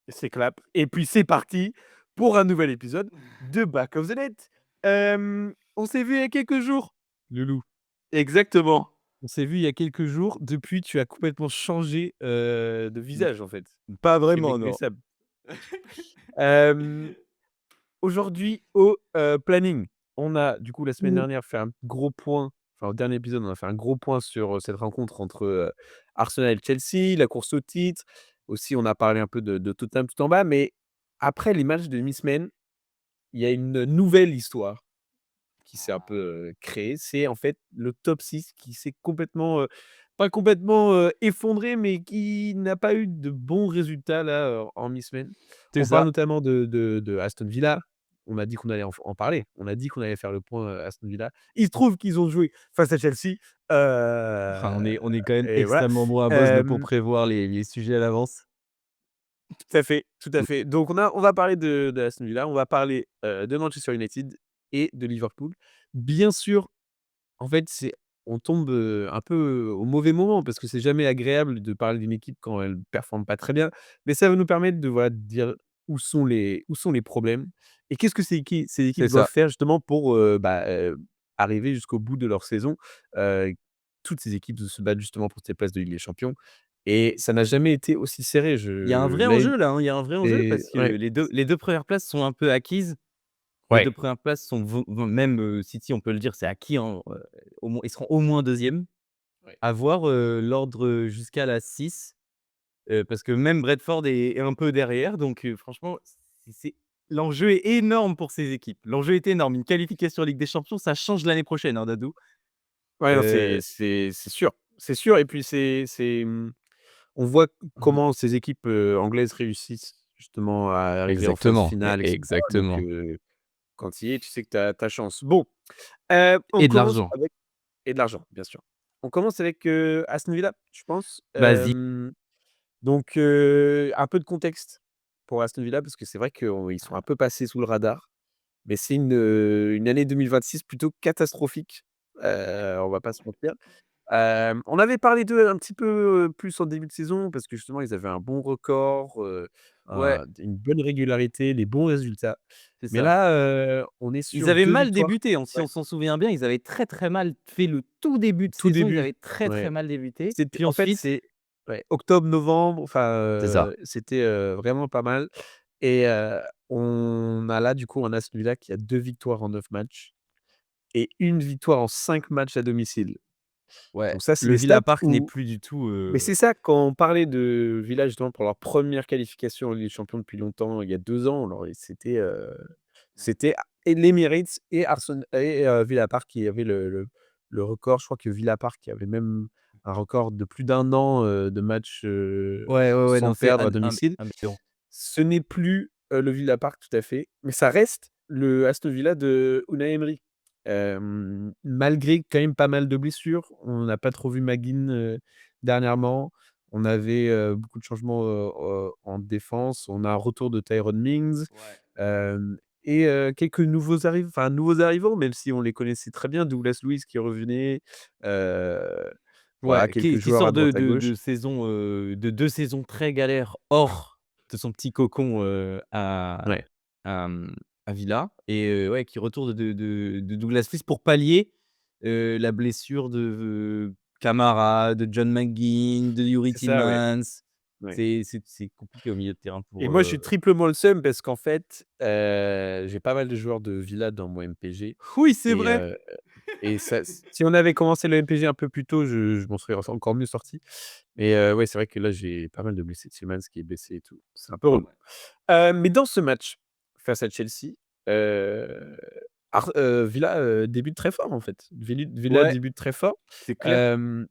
C'est clap et puis c'est parti pour un nouvel épisode de Back of the Net. On s'est vu il y a quelques jours, Loulou. Exactement. On s'est vu il y a quelques jours. Depuis, tu as complètement changé, de Mmh, visage, en fait. pas Tu es vraiment, non. méconnaissable. Hem, Aujourd'hui au, planning, on a du coup la semaine Mmh. dernière fait un gros point, enfin au dernier épisode, on a fait un gros point sur, cette rencontre entre, Arsenal et Chelsea, la course au titre. Aussi, on a parlé un peu de Tottenham tout en bas, mais après les matchs de mi-semaine, il y a une nouvelle histoire qui s'est un peu, créée. C'est en fait le top 6 qui s'est complètement, pas complètement, effondré, mais qui n'a pas eu de bons résultats là, en mi-semaine. C'est On parle ça. notamment de Aston Villa. On a dit qu'on allait en parler. On a dit qu'on allait faire le point, Aston Villa. Il se trouve qu'ils ont joué face à Chelsea, Enfin, on est quand même et voilà. extrêmement bon à boss de pour Hem prévoir les sujets à l'avance. Tout à fait, tout à Mmh. fait. Donc on va parler de Aston Villa, on va parler, de Manchester United et de Liverpool. Bien sûr, en fait, on tombe, un peu au mauvais moment parce que c'est jamais agréable de parler d'une équipe quand elle performe pas très bien. Mais ça va nous permettre de, voilà, de dire où sont les problèmes et qu'est-ce que ces équipes C'est doivent ça. faire justement pour, arriver jusqu'au bout de leur saison. Heu, Toutes ces équipes se battent justement pour ces places de Ligue des Champions et ça n'a jamais été aussi serré. Il y a un Je vrai là, enjeu là, hein, il y a un vrai enjeu c'est parce que ouais, les deux 1 places sont un peu acquises. Les 2 ouais, 1 places sont vont même, City, on peut le dire, c'est acquis, hein, au moins ils seront au moins 2e. ouais. À voir, l'ordre, jusqu'à la 6, parce que même Brentford est un peu derrière donc franchement, c'est l'enjeu est énorme pour ces équipes. L'enjeu est énorme. Une qualification Ligue des Champions, ça change l'année prochaine, hein, Dadou. Ouais, non, Heu, c'est sûr. C'est sûr et puis on voit mmh comment ces équipes, anglaises réussissent justement à arriver en phase Exactement, finale et cetera donc exactement quand tu y es, tu sais que tu as ta chance. Bon, on et de commence l'argent. avec et de l'argent, bien sûr. On commence avec, Aston Villa, je pense. Vas-y. Donc un peu de contexte pour Aston Villa parce que c'est vrai qu'ils sont un peu passés sous le radar, mais c'est une année 2026 plutôt catastrophique, on va pas se mentir. On avait parlé d'eux un petit peu, plus en début de saison parce que justement ils avaient un bon record, Ouais, une bonne régularité, des bons résultats. c'est Mais ça. là, on est Ils sur avaient 2 mal victoires. débuté, hein, si Ouais, on s'en souvient bien, ils avaient très, très mal fait le tout début de tout saison, ils début. avaient très, très Ouais. mal débuté. C'était Puis en fait, ensuite c'est ouais, octobre-novembre, enfin, c'est ça. c'était, vraiment pas mal et on a là du coup un Aston Villa qui a 2 victoires en 9 matchs et une victoire en 5 matchs à domicile. Ouais, Donc ça, c'est le des stats Villa Park n'est où plus du tout, mais c'est ça, quand on parlait de Villa justement pour leur première qualification en Ligue des Champions depuis longtemps, il y a 2 ans, alors et c'était l'Emirates et Villa Park qui avaient le record. Je crois que Villa Park avait même un record de plus d'1 an, de matchs, ouais, ouais, ouais, non, sans c'est perdre à domicile. aberrant. Ce n'est plus, le Villa Park tout à fait, mais ça reste le Aston Villa de Unai Emery. Malgré quand même pas mal de blessures, on n'a pas trop vu McGinn, dernièrement. On avait, beaucoup de changements, en défense. On a un retour de Tyrone Mings, Ouais. hem et quelques nouveaux arrivants, même si on les connaissait très bien. Douglas Luiz qui revenait, heu, voilà, Ouais, quelques qui joueurs à sort de droite à de gauche. de saisons, de 2 saisons très galères hors de son petit cocon, Ouais, à, à Villa et ouais, qui retourne de Douglas Luiz pour pallier, la blessure de Camara, de John McGinn, de Youri c'est ça, ouais, Tielemans. ouais. C'est compliqué au milieu de terrain Et pour, moi, je suis triplement le seum parce qu'en fait, j'ai pas mal de joueurs de Villa dans mon MPG oui, c'est et vrai! ça si on avait commencé le MPG un peu plus tôt, je m'en serais encore mieux sorti. Mais ouais, c'est vrai que là, j'ai pas mal de blessés. Tielemans qui est blessé et tout. C'est un peu relou. Mais dans ce match face à Chelsea, heu, Villa, débute très fort en fait. Villa Ouais, débute très fort. c'est clair. Hem,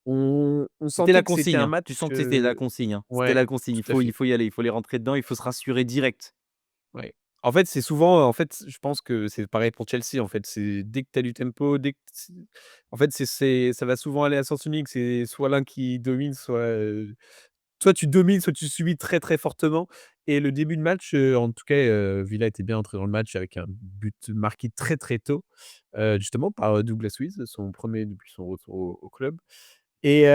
on C'était la sentait que c'était consigne, un hein. Tu match, sens que c'était la consigne, hein. C'était ouais, la consigne. tout à Il fait. faut y aller, il faut les rentrer dedans, il faut se rassurer direct. Ouais. En fait, c'est souvent en fait, je pense que c'est pareil pour Chelsea, en fait. C'est dès que tu as du tempo, dès que en fait, ça va souvent aller à sens unique. C'est soit l'un qui domine, soit tu domines, soit tu subis très, très fortement et le début de match, en tout cas, Villa était bien entré dans le match avec un but marqué très, très tôt, justement par, Douglas Luiz, son premier depuis son retour au club et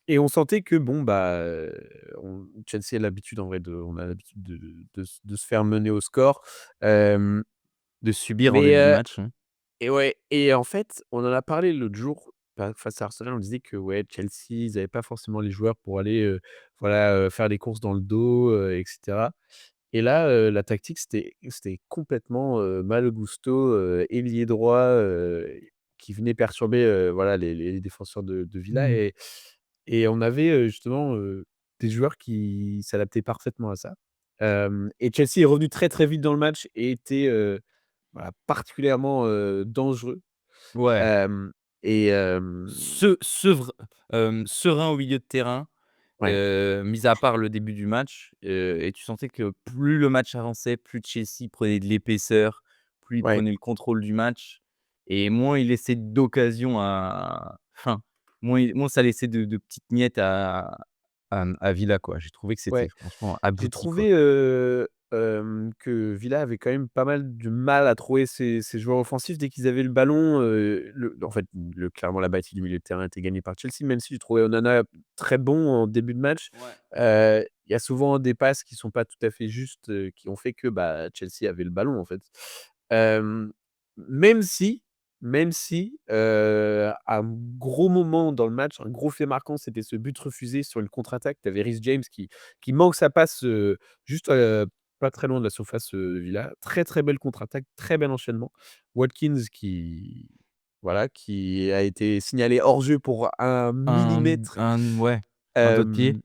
et on sentait que bon, bah, on Chelsea a l'habitude en vrai on a l'habitude de se faire mener au score, hem, De subir en mais début de match, ouais. et ouais et en fait, on en a parlé l'autre jour, face à Arsenal, on disait que ouais, Chelsea, ils avaient pas forcément les joueurs pour aller, voilà, faire des courses dans le dos, et cetera. Et là, la tactique, c'était complètement, Malo Gusto, ailier droit, qui venait perturber, voilà, les défenseurs de Villa Mmh. et on avait, justement, des joueurs qui s'adaptaient parfaitement à ça. Et Chelsea est revenu très, très vite dans le match et était, voilà, particulièrement, dangereux. Ouais. Hem et Serein au milieu de terrain, ouais, mis à part le début du match, et tu sentais que plus le match avançait, plus Chelsea prenait de l'épaisseur, plus il ouais, prenait le contrôle du match et moins il laissait d'occasions moins ça laissait de petites miettes à Villa, quoi. J'ai trouvé que c'était ouais. franchement J'ai abouti, quoi. trouvé, que Villa avait quand même pas mal de mal à trouver ses joueurs offensifs dès qu'ils avaient le ballon, en fait, clairement la bâtie du milieu de terrain était gagnée par Chelsea, même si j'ai trouvé Onana très bon en début de match. Ouais. Il y a souvent des passes qui sont pas tout à fait justes, qui ont fait que, bah, Chelsea avait le ballon, en fait. Hem, même si un gros moment dans le match, un gros fait marquant, c'était ce but refusé sur une contre-attaque. Tu avais Reece James qui manque sa passe, juste, pas très loin de la surface, Villa. Très, très belle contre-attaque, très bel enchaînement. Watkins qui voilà, qui a été signalé hors jeu pour un millimètre. Ouais, un doigt de pied. Hem,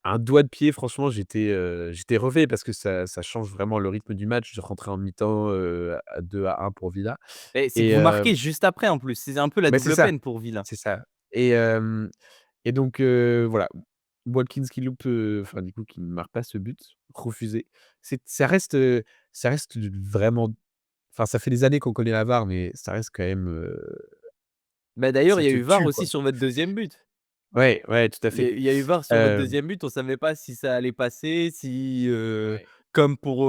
un doigt de pied, franchement, j'étais refait parce que ça change vraiment le rythme du match de rentrer en mi-temps, à 2-1 pour Villa Et c'est que et vous marquez juste après en plus, c'est un peu la bah, c'est double ça, peine pour Villa. c'est ça et donc voilà, Watkins qui loupe, enfin, du coup, qui ne marque pas ce but, refusé. Ça reste vraiment enfin, ça fait des années qu'on connaît la VAR, mais ça reste quand même, Bah, d'ailleurs, ça il y a te eu VAR tue, aussi quoi. sur votre deuxième but. Ouais, ouais, tout à fait. Il y a eu VAR sur votre Heu, deuxième but, on savait pas si ça allait passer, si, ouais. comme pour,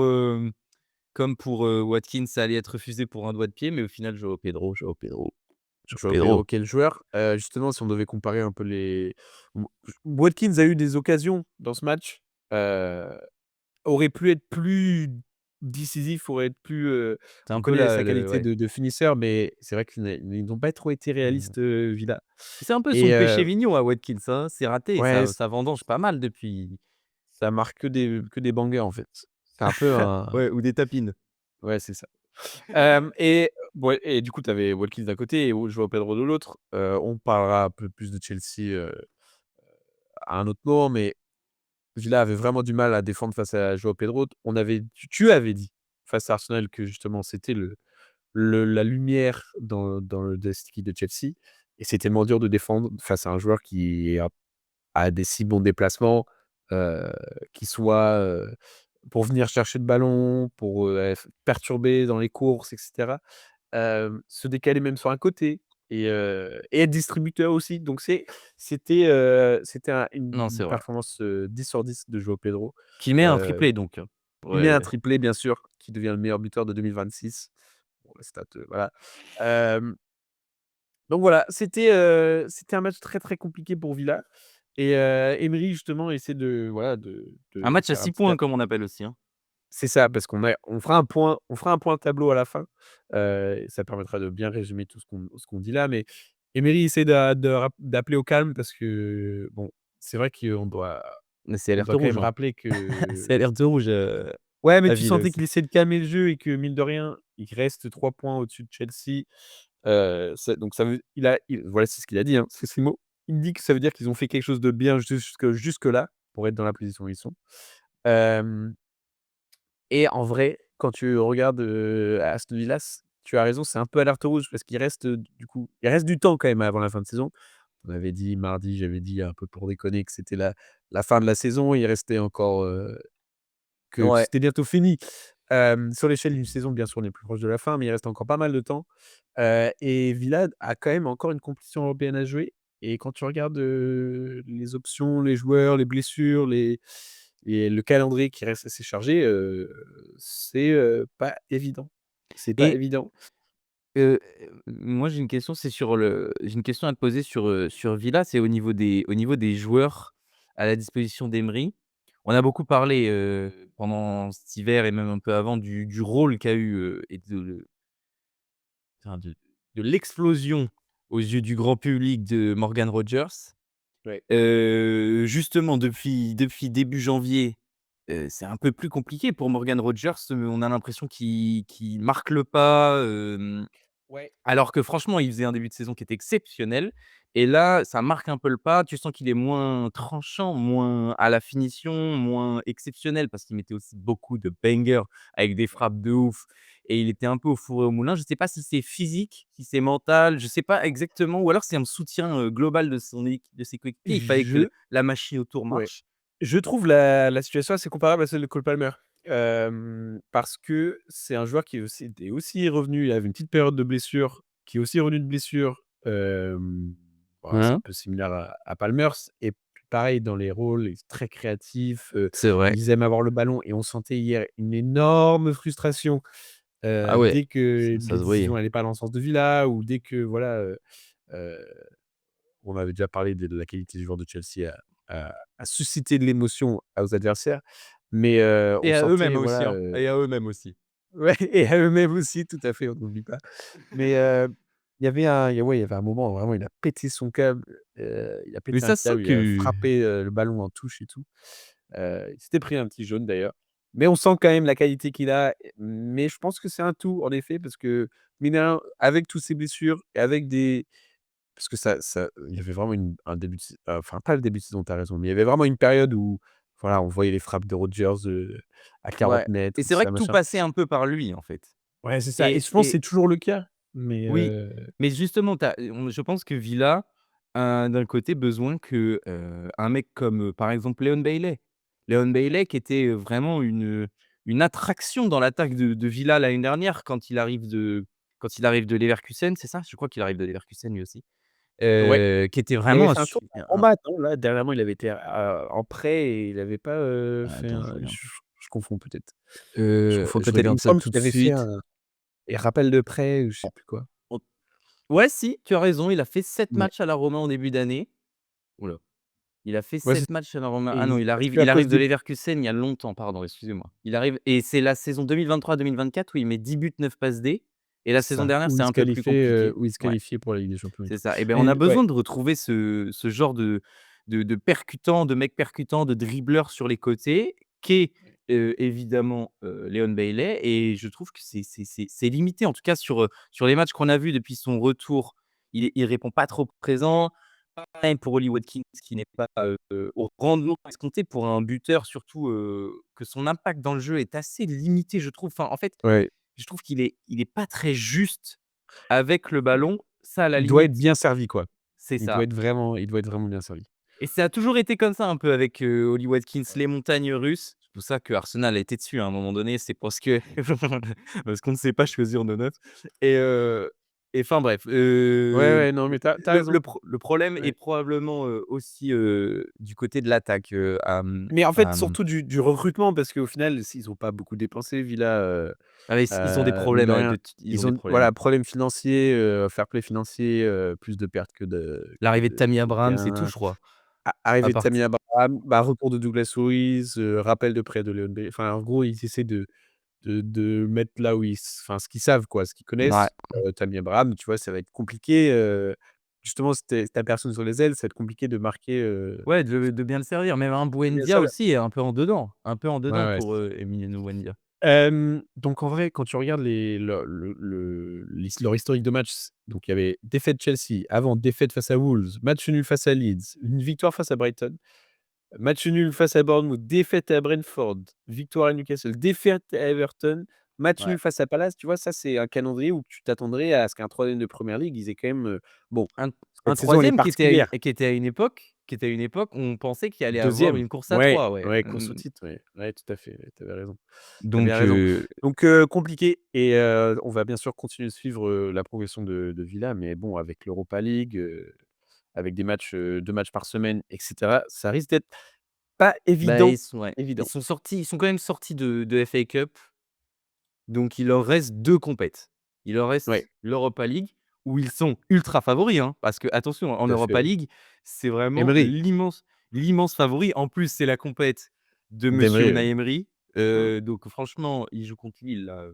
Watkins, ça allait être refusé pour un doigt de pied, mais au final, Joao Joao Pedro, Pedro. quel joueur. Justement, si on devait comparer un peu les Watkins a eu des occasions dans ce match, heu, aurait pu être plus décisif, aurait être plus, C'est on un peu connaît la sa le qualité ouais. de finisseur, mais c'est vrai qu'ils n'ont pas trop été Mmh. réalistes, Villa C'est un peu et son péché mignon à Watkins, hein, c'est raté, ouais, ça vendange pas mal depuis. ça marque que des bangers, en fait. C'est un peu un Ouais, ou des tapines. ouais, c'est ça. Et ouais et du coup, tu avais Watkins d'un côté et Joao Pedro de l'autre. On parlera un peu plus de Chelsea, à un autre moment, mais Villa avait vraiment du mal à défendre face à Joao Pedro. Tu avais dit face à Arsenal que justement c'était la lumière dans le Destiny de Chelsea et c'est tellement dur de défendre face à un joueur qui a des si bons déplacements, heu, qui soit, pour venir chercher le ballon, pour, perturber dans les courses et cetera. Se décaler même sur un côté et être distributeur aussi. Donc c'était Non, une c'est vrai. performance, 10 sur 10 de Joao Pedro. Qui met un Heu, triplé donc, il met un ouais. triplé bien sûr, qui devient le meilleur buteur de 2026. Bon la stat, voilà. Hem, donc voilà, c'était un match très, très compliqué pour Villa et Emery justement essaie de voilà Un de match à faire un 6 petit points comme on appelle aussi, hein. c'est ça, parce on fera un point tableau à la fin, et ça permettra de bien résumer tout ce qu'on dit là, mais Emery essaie d'appeler au calme parce que bon, c'est vrai Mais c'est on alerte doit quand rouge, même hein. rappeler que C'est alerte rouge, ouais, mais à tu Villa sentais aussi. qu'il essayait de calmer le jeu et que mine de rien, il reste 3 points au-dessus de Chelsea, ça donc ça veut il voilà, c'est ce qu'il a dit, hein, c'est ses mots. Il dit que ça veut dire qu'ils ont fait quelque chose de bien jusque-là, pour être dans la position où ils sont. Hem Et en vrai, quand tu regardes, Aston Villa, tu as raison, c'est un peu alerte rouge parce qu'il reste, du coup, il reste du temps quand même avant la fin de saison. On avait dit mardi, j'avais dit un peu pour déconner que c'était la fin de la saison. Il restait encore, que Ouais. c'était bientôt fini. Sur l'échelle d'une saison, bien sûr, on est plus proche de la fin, mais il reste encore pas mal de temps. Et Villa a quand même encore une compétition européenne à jouer et quand tu regardes, les options, les joueurs, les blessures, et le calendrier qui reste assez chargé, c'est, pas évident. C'est pas Et évident. Moi j'ai une question à te poser sur Villa, c'est au niveau des joueurs à la disposition d'Emery. On a beaucoup parlé, pendant cet hiver et même un peu avant du rôle qu'a eu, et enfin de l'explosion aux yeux du grand public de Morgan Rogers. Ouais. Justement depuis début janvier, c'est un peu plus compliqué pour Morgan Rogers, on a l'impression qu'il marque le pas, Ouais. alors que franchement, il faisait un début de saison qui était exceptionnel et là, ça marque un peu le pas. Tu sens qu'il est moins tranchant, moins à la finition, moins exceptionnel parce qu'il mettait aussi beaucoup de bangers avec des frappes de ouf et il était un peu au four et au moulin. Je ne sais pas si c'est physique, si c'est mental, je ne sais pas exactement ou alors c'est un soutien, global de ses coéquipiers. Il fallait que Je la machine autour Ouais. marche. Je trouve la situation assez comparable à celle de Cole Palmer. Parce que c'est un joueur qui est aussi revenu, il avait une petite période de blessure, qui est aussi revenu de blessure, bah, c'est un Hein? peu similaire à Palmer et pareil dans les rôles, il est très créatif, C'est vrai. ils aiment avoir le ballon et on sentait hier une énorme frustration, Ah ouais, dès que ça les se décisions voyait. n'allaient pas dans le sens de Villa ou dès que voilà, heu on avait déjà parlé de la qualité du joueur de Chelsea à susciter de l'émotion aux adversaires, mais on Et à sentait eux-mêmes aussi, voilà, hein, et à eux-mêmes aussi. ouais et à eux-mêmes aussi, tout à fait, on n'oublie pas. Mais il y avait un moment où vraiment il a pété son câble, il a Mais pété un ça se sent câble, il a que frappé, le ballon en touche et tout. Il s'était pris un petit jaune d'ailleurs, mais on sent quand même la qualité qu'il a, mais je pense que c'est un tout en effet parce que mine de rien, avec toutes ces blessures et avec des parce que il y avait vraiment un début de sai enfin pas le début de saison, tu as raison, mais il y avait vraiment une période où, voilà, on voyait les frappes de Rodgers, à 40 ouais, et mètres, tout c'est vrai ça, que tout machin. passait un peu par lui, en fait. Ouais, c'est ça et Et je pense que c'est et toujours le cas, mais oui, mais justement, je pense que Villa a d'un côté besoin que, un mec comme, par exemple, Leon Bailey. Leon Bailey qui était, vraiment une attraction dans l'attaque de Villa l'année dernière quand il arrive de Leverkusen, c'est ça? Je crois qu'il arrive de Leverkusen lui aussi. ouais, Qui était il avait vraiment un fait un su tour en maths, non? Là, dernièrement, il avait été, en prêt et il avait pas, fait attends, je un regarde. Je confonds peut-être. Je confonds Je peut-être. Il me regarde ça semble tout qu'il de avait fait suite. un rappel de prêt ou je sais plus quoi. On Ouais, si, tu as raison, il a fait 7 Ouais. matchs à la Roma en début d'année. Ouh là, il a fait Ouais, c'est 7 matchs à la Roma. Ah non, et parce qu'à il cause arrive de des Leverkusen il y a longtemps, pardon, excusez-moi. Il arrive et c'est la saison 2023-2024 où il met 10 buts, 9 passes D et la c'est saison ça, dernière, c'est un peu plus compliqué. où il se Ouais, qualifiait pour la Ligue des champions et c'est tout. ça et ben, on a Mais ouais. besoin de retrouver ce genre de percutant, de mec percutant, de dribbleur sur les côtés qu'est, évidemment, Leon Bailey et je trouve que c'est limité en tout cas sur les matchs qu'on a vus depuis son retour. Il répond pas trop présent. Pareil pour Oli Watkins qui n'est pas, au rendement escompté pour un buteur surtout, que son impact dans le jeu est assez limité je trouve. Enfin, en fait, Ouais. je trouve qu'il est pas très juste avec le ballon. Ça à la Il doit être limite, bien servi, quoi. c'est ça Il doit être vraiment bien servi. et ça a toujours été comme ça un peu avec, Oli Watkins, les montagnes russes. C'est pour ça que Arsenal a été dessus à un moment donné, c'est parce que parce qu'on ne sait pas choisir nos notes et enfin bref, Ouais, ouais, non, mais tu as raison. le problème est Ouais. probablement, aussi, du côté de l'attaque, Mais en fait, surtout du recrutement parce qu'au final, ils ont pas beaucoup dépensé Villa, ah mais ils ont des mine problèmes, de rien. ils ont Ils des ont problèmes. voilà, problème financier, fair play financier, plus de pertes L'arrivée de Tammy que de Abraham, c'est tout gains. je crois. À Arrivée de part Tammy Abraham, bah, retour de Douglas Luiz, rappel de prêt de Léon Bailey. Enfin, en gros, ils essaient de mettre là où ce qu'ils savent quoi, ce qu'ils ouais, connaissent. Tammy Abraham, tu vois, ça va être compliqué, justement si tu personne sur les ailes, ça va être compliqué de marquer, ouais, de bien le servir. Même un de bien Buendia servir. aussi est un peu en Ouais, dedans ouais, pour, c'est ça. Emiliano Buendia. Donc en vrai, quand tu regardes leur historique de matchs, donc il y avait défaite Chelsea, avant défaite face à Wolves, match nul face à Leeds, une victoire face à Brighton. Match nul face à Bournemouth, défaite à Brentford, victoire à Newcastle, défaite à Everton, match Ouais. nul face à Palace. Tu vois, ça, c'est un calendrier où tu t'attendrais à ce qu'un 3e de Première Ligue, ils aient quand même, bon, Un un cette saison, elle est 3e particulière. qui était à une époque où on pensait qu'il allait avoir 2e, une course à ouais, 3, ouais. ouais, course au titre, ouais, ouais, tout à fait, ouais, tu avais raison. Tu as bien Donc raison. Donc compliqué et on va bien sûr continuer de suivre, la progression de Villa, mais bon, avec l'Europa League, avec des matchs, 2 matchs par semaine et cetera, ça risque d'être pas bah, évident, ouais, évident. ils sont quand même sortis de FA Cup, donc il leur reste 2 compètes. Il leur Ouais, reste l'Europa League où ils sont ultra favoris, hein, parce que attention, en tout à Europa fait. League, c'est vraiment Emery, l'immense favori. En plus, c'est la compète de monsieur d'Emery, Unai ouais. Emery, Mmh. donc franchement, il joue contre Lille là,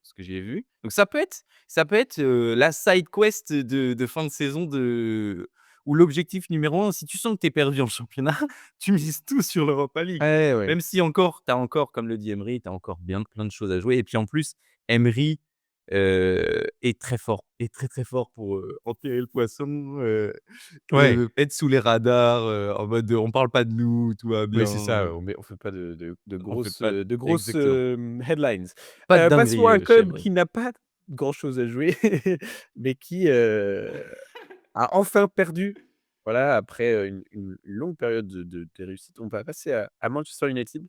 ce que j'ai vu. Donc ça peut être, la side quest de fin de saison de où l'objectif numéro un, si tu sens que tu es perdu en championnat, tu mises tout sur l'Europa League. Ouais, ouais. Même si encore tu as encore, comme le dit Emery, tu as encore bien plein de choses à jouer et puis en plus, Emery, est très fort, est très, très fort pour, enterrer le poisson, Ouais. être sous les radars, en mode, «On parle pas de nous, tout va Oui, bien», c'est ça, on fait pas de on fait grosses, pas exactement. headlines. Pas de Passons dinguerie, à un chez club Emery. qui n'a pas grand chose à jouer, mais qui, a enfin perdu, voilà, après, une longue période de réussite. On va passer à Manchester United,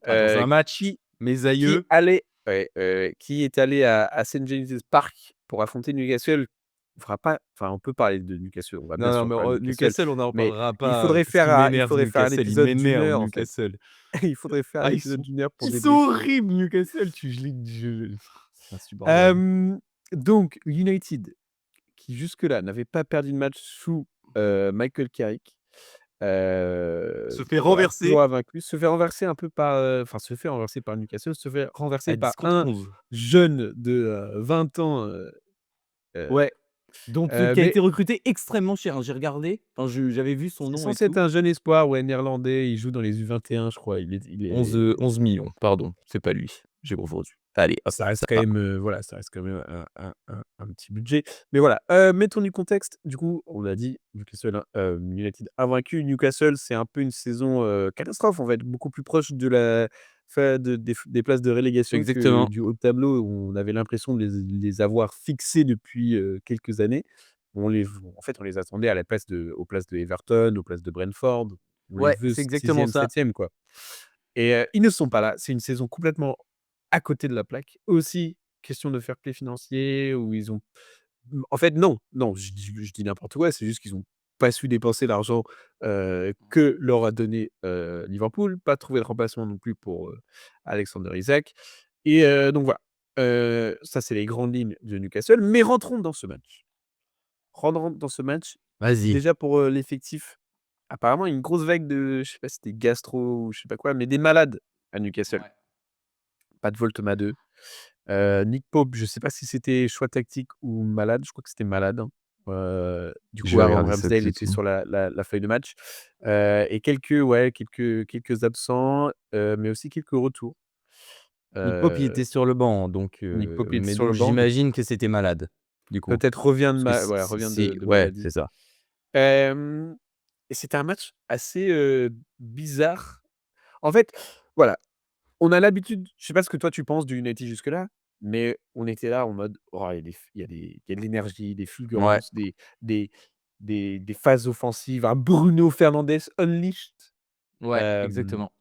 Ah, dans un match, qui mes qui aïeux allait ouais, qui est allé à St James's Park pour affronter Newcastle. On peut parler de Newcastle, on va bien non, non, sûr mais parler de Newcastle, Newcastle, on n'en mais parlera il pas, faudrait parce qu'il il m'énerve faudrait faire un Newcastle, il épisode d'1 m'énerve heure, en fait. Newcastle. Il faudrait faire un Ah, épisode d'1 heure pour ils sont débriefer. horribles Newcastle, tu je les je c'est insupportable. Hem, donc United, qui jusque-là n'avait pas perdu de match sous, Michael Carrick, Se fait voilà, toujours renverser invaincu, se fait renverser un peu par, se fait renverser par Newcastle, se fait renverser à par 10 contre un 11. jeune de, 20 ans, heu Ouais, donc qui a mais été recruté extrêmement cher, hein. J'ai regardé, enfin j'avais vu son c'est nom et censé être tout. un jeune espoir, ouais, néerlandais, il joue dans les U21 je crois, il 11, est 11 000 000, pardon, c'est pas lui, j'ai confondu. Allez hop, ça reste ça quand va. même, voilà, ça reste quand même un petit budget. Mais voilà, mettons du contexte. Du coup, on a dit Newcastle, United invaincu. Newcastle, c'est un peu une saison, catastrophe, on va être beaucoup plus proche de la fin des places de relégation que Exactement, du haut de tableau où on avait l'impression de les avoir fixés depuis, quelques années. On les attendait à la place aux places de Everton, aux places de Brentford. On les ouais, veut c'est exactement 6e, ça. 7e, quoi. Et ils ne sont pas là. C'est une saison complètement à côté de la plaque. Aussi, question de fair play financier où ils ont en fait, non, non, je dis n'importe quoi, c'est juste qu'ils ont pas su dépenser l'argent, que leur a donné, Liverpool, pas trouvé de remplacement non plus pour, Alexander Isak et donc voilà. Ça, c'est les grandes lignes de Newcastle, mais rentrons dans ce match. Rentrons dans ce match, Vas-y. déjà pour, l'effectif, apparemment une grosse vague de je sais pas si c'était gastro ou je sais pas quoi, mais des malades à Newcastle. Ouais. Pas de Voltema 2. Nick Pope, je sais pas si c'était choix tactique ou malade, je crois que c'était malade, hein. Du Je coup, vais Aaron regarder ça tout Ramsdale de était suite. sur la feuille de match, et quelques absents, mais aussi quelques retours. Nick Pope, il Heu, était sur le banc, donc Nick Pope, il était mais sur donc le banc, donc j'imagine que c'était malade, du coup. peut-être revient de Parce que ma voilà, revient de ouais, maladie. c'est ça. Hem et c'était un match assez, bizarre. En fait, voilà. On a l'habitude, je sais pas ce que toi tu penses du United jusque-là, mais on était là en mode: «Oh, il y a de l'énergie, des Ouais, fulgurances, des des phases offensives, un Bruno Fernandes unleashed». ouais, Hem exactement.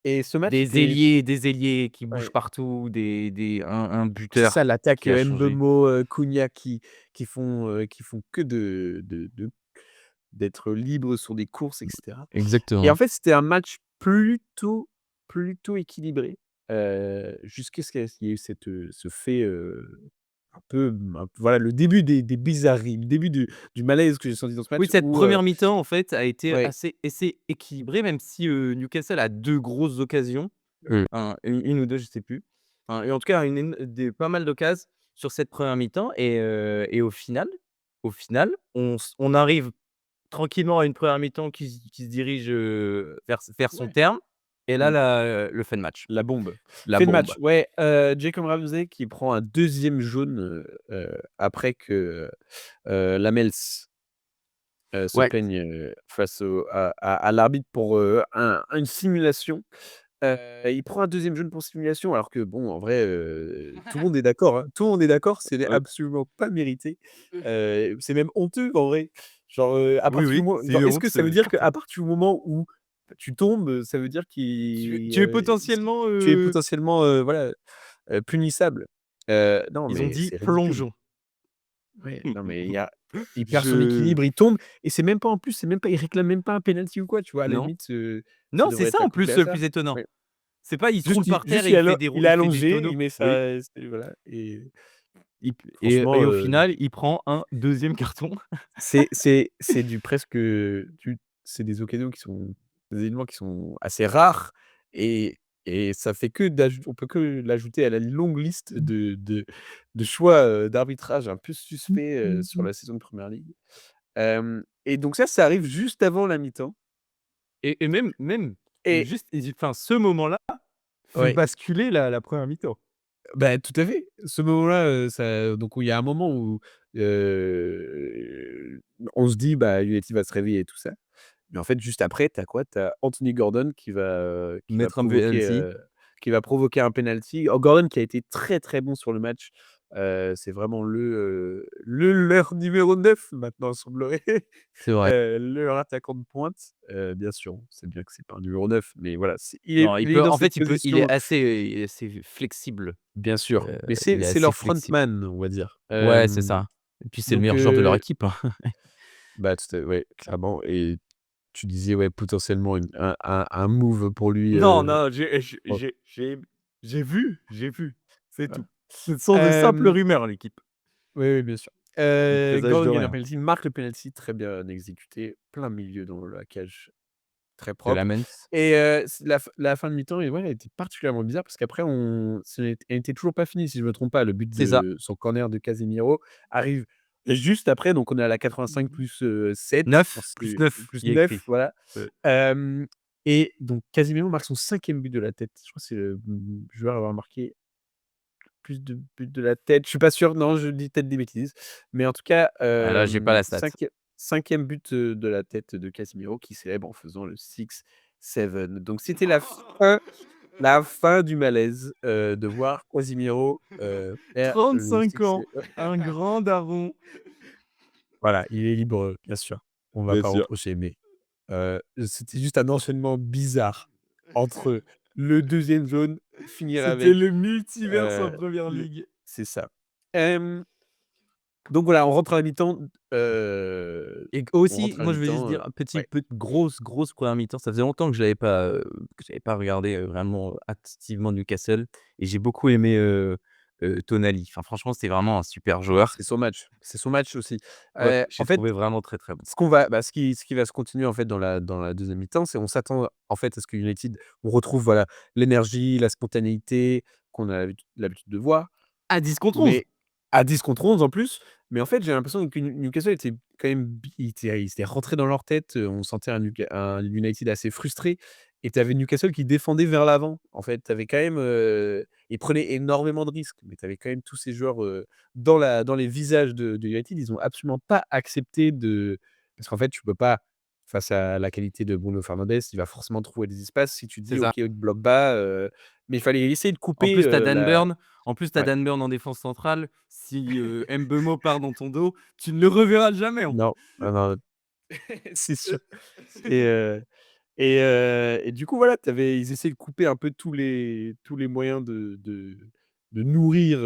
et ce match était Des ailiers qui bougent ouais, partout, des un c'est ça buteur l'attaque, qui a changé. Mbeumo, Cunha qui font que d'être libres sur des courses et cetera et en Exactement. fait, c'était un match plutôt équilibré, jusqu'à ce qu'il y ait eu ce fait, voilà le début des bizarreries, le début du malaise que j'ai senti dans ce Oui, match cette où, première mi-temps, en fait, a été ouais, assez équilibrée, même si, Newcastle a 2 grosses occasions. Un une ou 2, je sais plus. Enfin et en tout cas, une éno des pas mal d'occasions sur cette première mi-temps et on arrive tranquillement à une première mi-temps qui se dirige, vers son ouais, terme et là, mmh, le fait de match, la bombe. la Fait de bombe. match, ouais, Jacob Ramsey qui prend un deuxième jaune, après que, Lamels, se Ouais. plaigne, face à l'arbitre pour, une simulation. Il prend un deuxième jaune pour simulation alors que bon, en vrai, tout le monde est d'accord, hein. Tout le monde est d'accord, ce n'est Ouais. absolument pas mérité. C'est même honteux en vrai. Genre, à Oui, partir du oui, moment c'est genre, une est-ce que honte, ça veut dire certes. qu'à partir du moment où tu tombes, ça veut dire Tu es potentiellement, tu es potentiellement, voilà, punissable? Non, ils ont mais dit: c'est ridicule. «Plongeons». Ouais, non, mais il perd son Je équilibre, il tombe et c'est même pas en plus, c'est même pas il réclame même pas un penalty ou quoi, tu vois? À la non. limite, ça Non, c'est devrait ça être en plus accouplé à le ça. plus étonnant. Ouais. C'est pas il se roule Juste par terre et il fait des il ro est il fait des allongé, tonneaux. il met Oui. sa voilà et Il p Franchement, et au final, il prend un deuxième carton. c'est du presque, du c'est des occasions qui sont des éléments qui sont assez rares et ça fait que on peut que l'ajouter à la longue liste de choix, d'arbitrage un peu suspects, sur la saison de Premier League. Et donc ça arrive juste avant la mi-temps Et même et juste enfin, ce moment-là fait ouais. basculer la 1re mi-temps. Bah, tout à fait. Ce moment-là, ça donc où il y a un moment où, on se dit: «Bah, United va se réveiller et tout ça». Mais en fait, juste après, tu as quoi? Tu as Anthony Gordon Mettre un penalty. qui va provoquer un penalty. Oh, Gordon qui a été très, très bon sur le match. C'est vraiment leur numéro 9 maintenant, semblerait. C'est vrai. Leur attaquant de pointe. Bien sûr, on sait bien que c'est pas un numéro 9, mais voilà, Non, il est dans cette il est position. assez flexible. Bien sûr, mais Il est c'est assez leur flexible. frontman, on va dire. Ouais, c'est ça. Et puis c'est le Donc meilleur joueur de leur équipe, hein. bah, ouais, clairement et tu disais, ouais, potentiellement un move pour lui, Non, non, bon, j'ai vu, c'est voilà. tout. Ce sont de simples Hem, rumeurs, l'équipe. oui, oui, bien sûr. Ils présagent Gordon de gagne un rien. penalty, marque le penalty, très bien exécuté, plein milieu dans la cage, très De propre Lamens. et c la fin de mi-temps et ouais, elle était particulièrement bizarre parce qu'après elle était toujours pas finie si je me trompe pas. Le but C'est ça. de son corner de Casemiro arrive juste après, donc on est à la 85 plus, 7, non 9 plus plus 9, plus il y a 9, écrit. voilà. Ouais. Hem Et donc Casemiro marque son 5e but de la tête. Je crois que c'est le, joueur à avoir marqué plus de buts de la tête. Je suis pas sûr, non, je dis peut-être des bêtises. Mais en tout cas, Ah là, j'ai pas la stat. 5e but, de la tête de Casemiro qui célèbre en faisant le 6-7. Donc c'était la fin du malaise, de voir Casemiro, faire le 35 6 ans, un grand daron. voilà, il est libre, bien sûr. On va Bien pas sûr. reprocher, mais c'était juste un enchaînement bizarre entre le deuxième jaune, finir C'était avec, le multiverse en Première le Ligue. c'est ça. Hem, donc voilà, on rentre à la mi-temps, Et on aussi, rentre à la moi, je veux juste mi-temps, dire, ouais, grosse première mi-temps. Ça faisait longtemps que j'avais pas regardé, vraiment activement Newcastle et j'ai beaucoup aimé, Tonali. Enfin, franchement, c'était vraiment un super joueur. c'est son match aussi. Ouais, En j'ai fait, trouvé vraiment très, très bon. ce qui va se continuer en fait dans la 2e mi-temps, c'est on s'attend en fait à ce que United, on retrouve voilà l'énergie, la spontanéité qu'on a l'habitude de voir. À 10 contre 11. Mais à 10 contre 11 en plus, mais en fait, j'ai l'impression que Newcastle était quand même ils étaient rentrés dans leur tête, on sentait un United assez frustré et tu avais Newcastle qui défendait vers l'avant. En fait, tu avais quand même, ils prenaient énormément de risques, mais tu avais quand même tous ces joueurs, dans les visages de United, ils ont absolument pas accepté de parce qu'en fait, tu peux pas face à la qualité de Bruno Fernandes, il va forcément trouver des espaces. Si tu C'est dis: ça. «OK, bloc bas», mais il fallait essayer de En couper, plus, tu as Dan la Burn ouais. en défense centrale. Si, Mbeumo part dans ton dos, tu ne le reverras jamais, en plus. Non, non, non, c'est sûr et du coup, voilà, ils essaient de couper un peu tous les moyens de nourrir,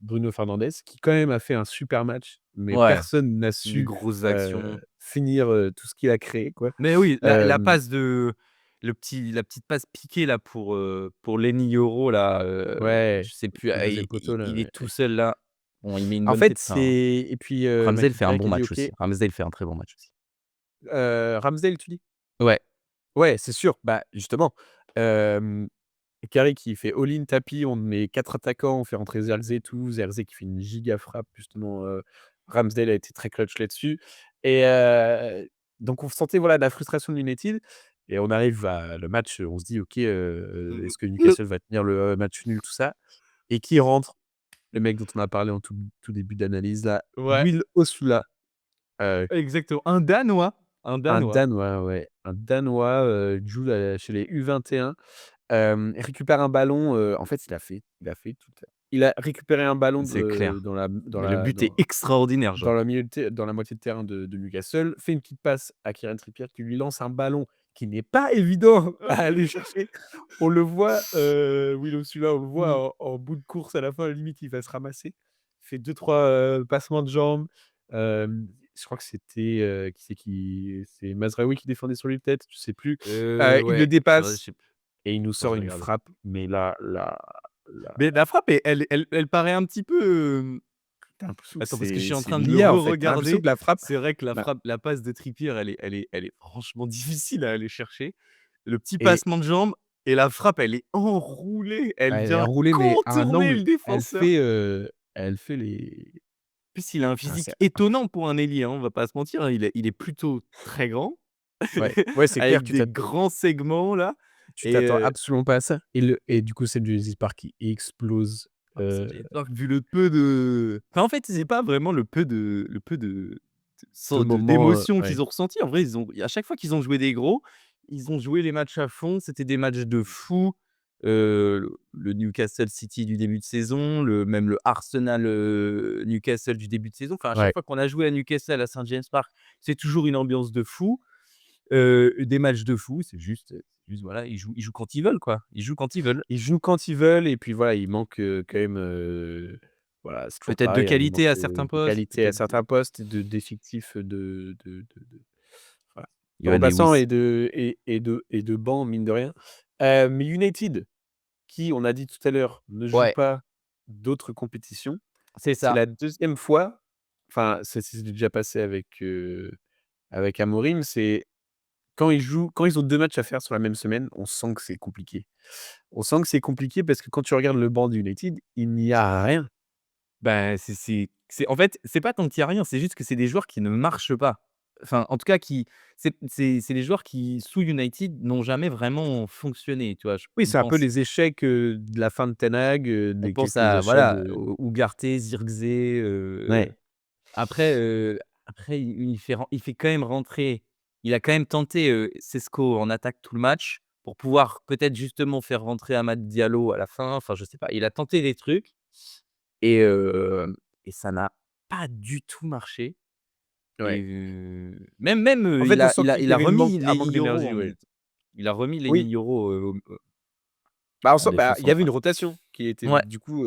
Bruno Fernandes qui quand même a fait un super match, mais Ouais, personne n'a des su, grosses actions. finir, tout ce qu'il a créé, quoi. Mais oui, la Hem, passe la petite passe piquée là pour Lenny Yoro là, ouais, je sais plus, le ah deuxième poteau là, il ouais, est tout ouais. seul là. Bon, il met une En bonne fait, tête, enfin, c'est et puis, Ramsdale fait un McIntyre bon qui dit: match «OK». aussi. Ramsdale fait un très bon match aussi. Ramsdale, tu dis? Ouais, Ouais, c'est sûr. Bah, justement, hem, Carrick qui fait all-in tapis, on met 4 attaquants, on fait rentrer Zirkzee et tout. Zirkzee qui fait une giga frappe justement, Ramsdale a été très clutch là-dessus et donc on sentait voilà de la frustration de United et on arrive à le match, on se dit: «OK, est-ce que Newcastle va tenir le, match nul?» tout ça et qui rentre? Le mec dont on a parlé en tout début d'analyse là, ouais, Will Osula, heu exactement. Un Danois, un un Danois. Danois, ouais, un Danois, il joue, chez les U21. Il récupère un ballon, en fait, il a fait toute il a récupéré un ballon C'est clair. Mais le but est extraordinaire, genre. dans la moitié de terrain de Newcastle, fait une petite passe à Kieran Trippier qui lui lance un ballon qui n'est pas évident à aller chercher. On le voit, Willow celui-là, on le Mmh. voit en bout de course à la fin, limite il va se ramasser. Il fait 2-3 passements de jambes. Je crois que c'était, c'est Mazraoui qui défendait sur lui peut-être, je sais plus. Il le Ouais, je dépasse sais plus. et il nous Attends, je sort vais une regarder. frappe, mais là, là, Mais la frappe, elle paraît un petit peu, tu l'impression que attends, parce que je suis en c'est train de de le l'IA, en fait. Tu l'impression re-regarder. que la frappe, C'est vrai que la bah frappe, la passe de Trippier, elle est franchement difficile à aller chercher. Le petit et passement de jambe et la frappe, elle est enroulée, elle elle est vient enroulée, mais à un contourner angle. le défenseur. Elle fait les En plus, il a un enfin, physique étonnant pour un ailier, hein, on va pas se mentir, hein. Il est plutôt très grand, ouais, ouais, c'est clair, avec des grands segments là tu et t'attends absolument pas à ça et du coup, c'est le Jurassic Park qui explose, C'est Jurassic vu le peu de enfin, en fait, c'est pas vraiment le peu de de moments, d'émotions ouais, qu'ils ont ressenti. En vrai, ils ont à chaque fois qu'ils ont joué des gros, ils ont joué les matchs à fond. C'était des matchs de fou. Le Newcastle City du début de saison, même le Arsenal, Newcastle du début de saison. Enfin, à chaque ouais. fois qu'on a joué à Newcastle, à St James Park, c'est toujours une ambiance de fou. Des matchs de fou, c'est juste voilà, ils jouent quand ils veulent, quoi. Ils jouent quand ils veulent. Ils jouent quand ils veulent et puis voilà, il manque, quand même, voilà, c'est toujours Peut-être de pareil, hein, il manque, qualité à certains de postes, qualité à peut-être certains postes et d'effectifs, voilà, de Yoann remplaçants Lewis. et de bancs, mine de rien. Mais United, qui, on a dit tout à l'heure, ne joue Ouais, pas d'autres compétitions, c'est c'est ça. la deuxième fois, enfin, ça s'est déjà passé avec Amorim, c'est quand ils ont 2 matchs à faire sur la même semaine, on sent que c'est compliqué. On sent que c'est compliqué parce que quand tu regardes le banc d'United, il n'y a rien. Ben, c'est en fait, c'est pas tant qu'il y a rien, c'est juste que c'est des joueurs qui ne marchent pas. Enfin, en tout cas, c'est des joueurs qui, sous United, n'ont jamais vraiment fonctionné, tu vois? Je Oui, on c'est un peu pense les échecs, de la fin de Ten Hag, on des pense quelques à achats voilà, de Ugarte, Zirkzee, ouais. après, après il fait quand même rentrer il a quand même tenté, Sesco en attaque tout le match pour pouvoir peut-être justement faire rentrer Amad Diallo à la fin, enfin je sais pas. Il a tenté des trucs et et ça n'a pas du tout marché et Ouais. même, En fait, il on a sent il a qu'il il y a avait remis un manque Lenny Yoro d'énergie, en ouais. milieu il a remis Lenny Oui, Yoro, bah, en défense il y avait une centrale. rotation qui était Ouais. du coup,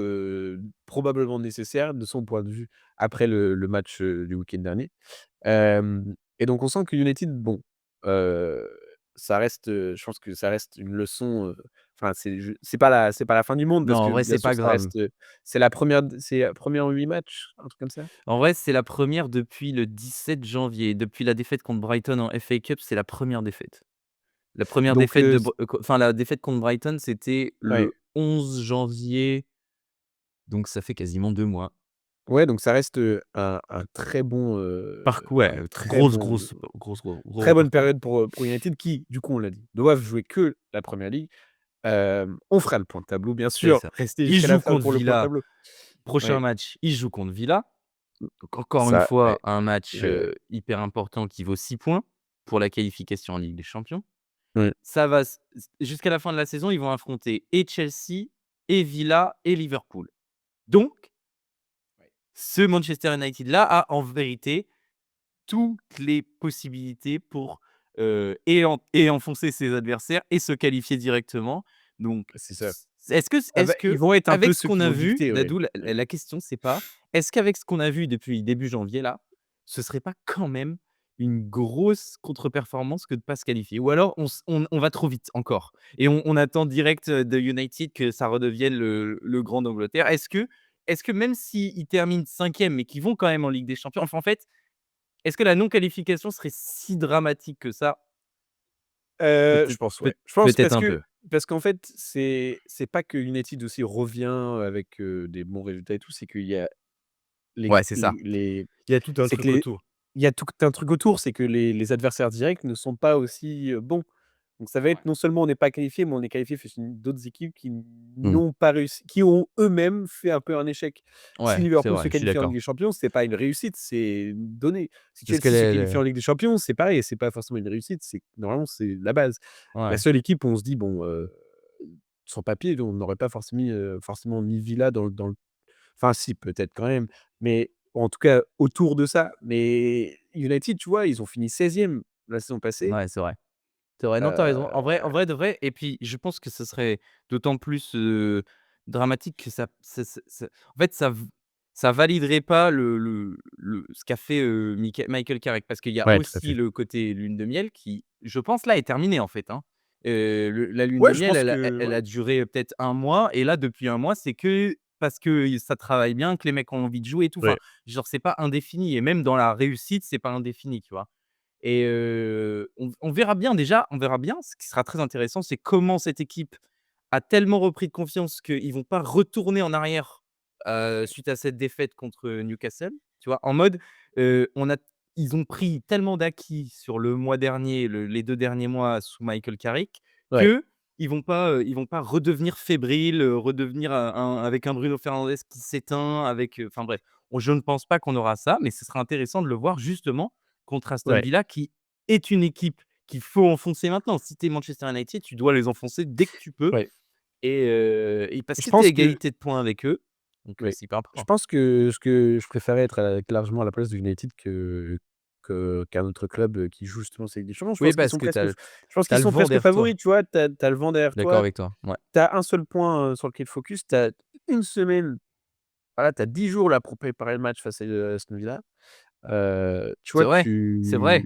probablement nécessaire de son point de vue après le match, du week-end dernier. Et donc on sent que United, bon, heu, ça reste, je pense que ça reste une leçon, enfin c'est pas la fin du monde Non, parce en que vrai, bien c'est sûr pas ça grave. reste, c'est la première en 8 matchs, un truc comme ça? En vrai, c'est la première depuis le 17 janvier. Depuis la défaite contre Brighton en FA Cup, c'est la première défaite. La première Donc défaite de c Br co enfin la défaite contre Brighton, c'était ouais. le 11 janvier, donc ça fait quasiment 2 mois. Ouais, donc ça reste, un très bon, un Ouais, très bon gros très bonne parcours. période pour United qui, du coup, on l'a dit, doivent jouer que la Premier League. On fera le point de tableau, bien C'est sûr, ça. restez Ils jusqu'à la jouent fin contre pour le point de Villa, tableau. prochain Ouais, match, ils jouent contre Villa. Donc encore une ça, ouais, fois, un match, je hyper important qui vaut 6 points pour la qualification en Ligue des Champions. ouais, Ça va jusqu'à la fin de la saison, ils vont affronter et Chelsea et Villa et Liverpool. Donc ce Manchester United là a en vérité toutes les possibilités pour, enfoncer ses adversaires et se qualifier directement. Donc c'est ça. Ah bah, est-ce ils que vont être un peu avec ce ceux qu'on qui a vont vu, dicter, ouais. d'où la Ouais. la question c'est pas est-ce qu'avec ce qu'on a vu depuis début janvier là, ce serait pas quand même une grosse contre-performance que de pas se qualifier? Ou alors on va trop vite encore et on attend direct, de United que ça redevienne le grand d'Angleterre? Est-ce que même s'ils terminent 5e mais qu'ils vont quand même en Ligue des Champions, enfin en fait, est-ce que la non-qualification serait si dramatique que ça? Je Peut-être pense, peut ouais. Je pense peut-être un peu. parce qu'en fait, c'est pas que United aussi revient avec, des bons résultats et tout, c'est qu'il y a Ouais, c'est ça. les Il y a tout un c'est que truc les autour. il y a tout un truc autour, c'est que les adversaires directs ne sont pas aussi, bons. Donc ça va Ouais. être non seulement on n'est pas qualifié, mais on est qualifié face une d'autres équipes qui Mmh. n'ont pas réussi, qui ont eux-mêmes fait un peu un échec. Si Ouais, c'est Liverpool se vrai, je suis qualifie en Ligue d'accord. des Champions, c'est pas une réussite, c'est une donnée. Si Parce que Chelsea se qualifie les en Ligue des Champions, c'est pareil, c'est pas forcément une réussite, c'est normalement c'est la base. La ouais. seule équipe où on se dit: «Bon, sur papier, on n'aurait pas forcément mis Villa dans le» enfin si, peut-être quand même, mais en tout cas autour de ça. Mais United, tu vois, ils ont fini 16e la saison passée. Ouais, c'est vrai. C'est vrai, non, tu as raison. En vrai de vrai et puis je pense que ce serait d'autant plus, dramatique que ça en fait, ça validerait pas ce qu'a fait, Michael Carrick. Parce qu'il y a Ouais, tout à aussi fait. le côté lune de miel qui, je pense là, est terminé en fait, hein. Le la lune Ouais, de je miel, pense elle a que elle ouais, a duré peut-être un mois et là, depuis un mois, c'est que parce que ça travaille bien, que les mecs ont envie de jouer et tout. Enfin, ouais, genre, c'est pas indéfini et même dans la réussite, c'est pas indéfini, tu vois? Et on verra bien déjà, on verra bien. Ce qui sera très intéressant, c'est comment cette équipe a tellement repris de confiance qu'ils vont pas retourner en arrière, suite à cette défaite contre Newcastle, tu vois? En mode, on a ils ont pris tellement d'acquis sur le mois dernier, les 2 derniers mois sous Michael Carrick, ouais, qu'ils vont pas redevenir fébriles, redevenir avec un Bruno Fernandes qui s'éteint, avec, enfin bref. Je ne pense pas qu'on aura ça, mais ce sera intéressant de le voir justement contre Aston ouais, Villa qui est une équipe qu'il faut enfoncer maintenant. Si tu es Manchester United, tu dois les enfoncer dès que tu peux ouais. et parce Je que tu es à pense que égalité de points avec eux, donc ouais, c'est hyper je important. pense que ce que je préférais être largement à la place de United qu'un autre club, qui joue justement cette Ligue des Champions. Oui, parce que tu as Je pense qu'ils le sont vent presque derrière toi. favoris, tu vois? Tu as le vent derrière D'accord toi. avec toi. Ouais. Tu as un seul point, sur lequel focus. Tu as 1 semaine, voilà, tu as 10 jours là pour préparer le match face à, Aston Villa. Tu C'est vois? vrai, c'est vrai.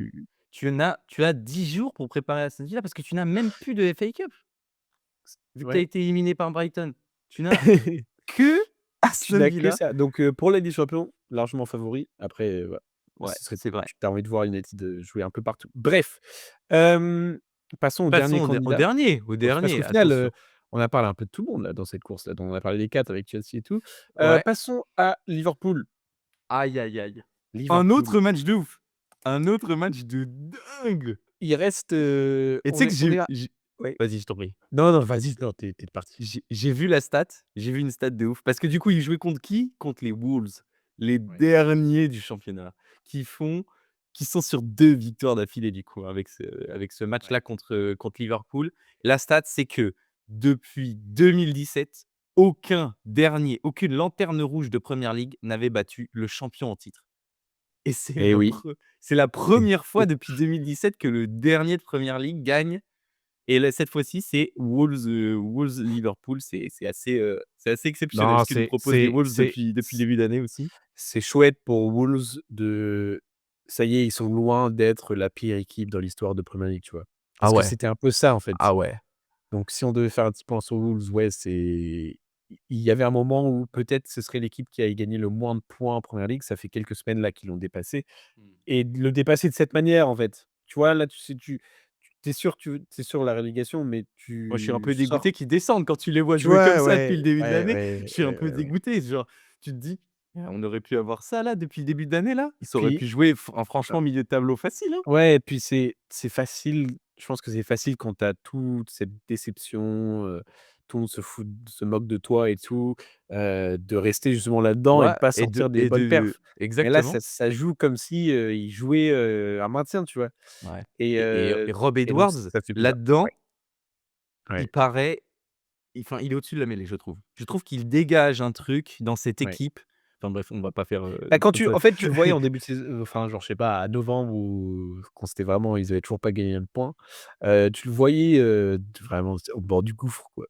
Tu as 10 jours pour préparer Aston Villa parce que tu n'as même plus de FA Cup. Vu que tu as Ouais. été éliminé par Brighton. Tu n'as que Tu Aston n'as que Villa. ça. Donc, pour la Ligue des Champions, largement favori. Après, voilà, Ouais, ce serait c'est vrai. tu as envie de voir United, jouer un peu partout. Bref, passons au dernier Passons au candidat. dernier, Parce qu'au final, attention. on a parlé un peu de tout le monde là dans cette course là, dont on a parlé des 4 avec Chelsea et tout. Ouais. Passons à Liverpool. Aïe, aïe, aïe. Un Liverpool, autre match de ouf. Un autre match de dingue. il reste, Et tu sais que on est à j'ai ouais. vas-y, je t'en prie. Non, non, vas-y, non, tu es parti. J'ai vu la stat, j'ai vu une stat de ouf parce que du coup, ils jouaient contre qui? Contre les Wolves, les Ouais, derniers du championnat, qui font qui sont sur 2 victoires d'affilée du coup avec ce ouais. match-là contre Liverpool. La stat, c'est que depuis 2017, aucune lanterne rouge de Premier League n'avait battu le champion en titre et Eh oui. c'est la première fois depuis 2017 que le dernier de Premier League gagne et là, cette fois-ci, c'est Wolves-Liverpool. C'est assez exceptionnel Non, ce que nous proposent les Wolves depuis le début d'année aussi. c'est chouette pour Wolves de ça y est, ils sont loin d'être la pire équipe dans l'histoire de Premier League, tu vois? Ah Parce que ouais, c'était un peu ça, en fait. ah ouais. Donc si on devait faire un petit point sur Wolves, ouais, il y avait un moment où peut-être ce serait l'équipe qui a gagné le moins de points en Premier League. Ça fait quelques semaines là qu'ils l'ont dépassé Mmh. et de le dépasser de cette manière, en fait. Tu vois, là, tu sais, tu es sûr la relégation, mais Moi, je suis un tu peu sors dégoûté qu'ils descendent. Quand tu les vois tu jouer comme vois? ça depuis Ouais, le début de ouais, l'année, ouais, je suis un ouais, peu ouais, ouais. dégoûté. Genre, tu te dis: On aurait pu avoir ça là depuis le début d'année là? Ils auraient Puis pu jouer franchement milieu de tableau facile, hein?» ouais et puis c'est facile, je pense que c'est facile quand tu as toute cette déception, tout le monde se moque de toi et tout, de rester justement là-dedans et de Ouais pas et de sortir des et bonnes de perfs. Mais là, exactement. ça joue comme si, ils jouaient, un maintien, tu vois? Ouais Et et Rob donc Edwards, ça fait bizarre. Ouais, là-dedans, il ouais, paraît enfin, il est au-dessus de la mêlée, je trouve. Je trouve qu'il dégage un truc dans cette ouais. équipe. Enfin bref, on va pas faire, Bah, quand toute tu en fait, tu le voyais en début de saison, enfin, genre, je sais pas, à novembre ou quand c'était vraiment ils avaient toujours pas gagné un point, tu le voyais, vraiment au bord du gouffre, quoi,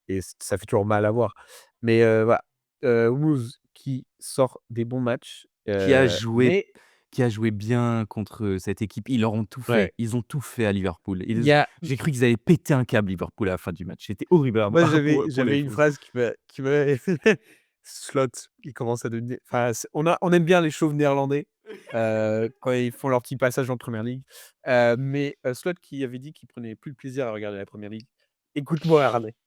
et ça fait toujours mal à voir. Mais voilà, Wolves qui sort des bons matchs, qui a joué mais qui a joué bien contre, cette équipe. Ils leur ont tout ouais, fait. Ils ont tout fait à Liverpool. il y a J'ai cru qu'ils allaient péter un câble Liverpool à la fin du match. C'était horrible à moi, voir pour les j'avais une Wolves. phrase qui m'avait Slot, il commence à devenir enfin, on aime bien les chauves néerlandais, quand ils font leur petit passage en Première Ligue, mais Slot qui avait dit qu'il prenait plus de plaisir à regarder la Première Ligue. Écoute-moi, Ernest,